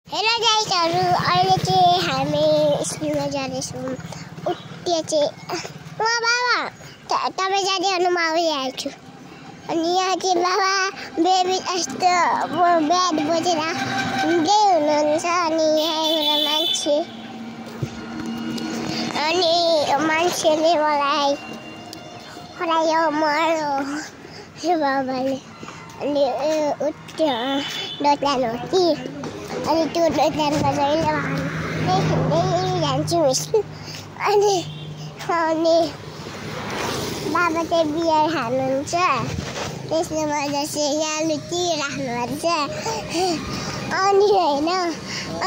Hello गाइसहरु, अहिले चाहिँ हामी स्कुलमा जाँदैछौँ। उठ्यो चाहिँ बाबा तपाईँ जाँदै हुनु, म आइहाल्छु छु। अनि यहाँ चाहिँ बाबा बेबी यस्तो ब्याड बोकेर हिँड्दै हुनुहुन्छ। अनि यहाँ एउटा मान्छेले मलाई हरायो मर्यो बाबाले। अनि उठ्यो दोकान हो कि, अनि त्यो दोकानमा जहिले हिँड्दै जान्छौँ स्कुल। अनि बाबा चाहिँ बियर खानुहुन्छ, त्यसले गर्दा चाहिँ यहाँ लुटिराख्नुहुन्छ। अनि होइन,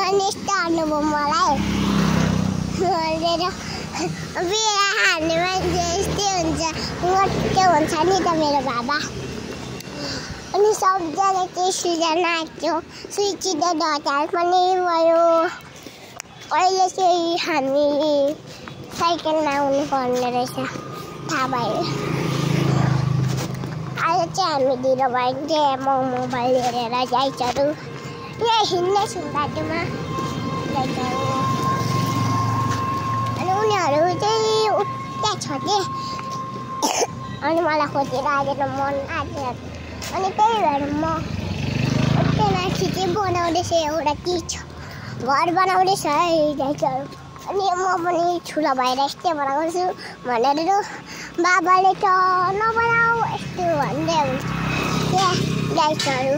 अनि यस्तो हाल्नुभयो मलाई बियर खाने मान्छे यस्तै हुन्छ, गट्टै हुन्छ नि त मेरो बाबा। अनि सबजना चाहिँ सुजना आएको, सुइचिँदै दतार पनि भयो। अहिले चाहिँ हामी साइकलमा आउनु पर्ने रहेछ, थाहा भयो। अहिले चाहिँ हामी ढिलो भयो चाहिँ मोबाइल हेरेर गाइसहरु यहाँ हिँड्दैछौँ बाटोमा गाइसहरु। अनि उनीहरू चाहिँ उठ्दै छ के, अनि मलाई खोजेर आएर मन लाग्यो। अनि त्यही भएर म उठ्दै माथि चाहिँ बनाउँदैछु, एउटा चिज घर बनाउँदैछ है गाइसहरु। अनि म पनि ठुलो भएर यस्तै बनाउँछु भनेर बाबाले त नबनाऊ यस्तो भन्दै हुन्छ गाइसहरु।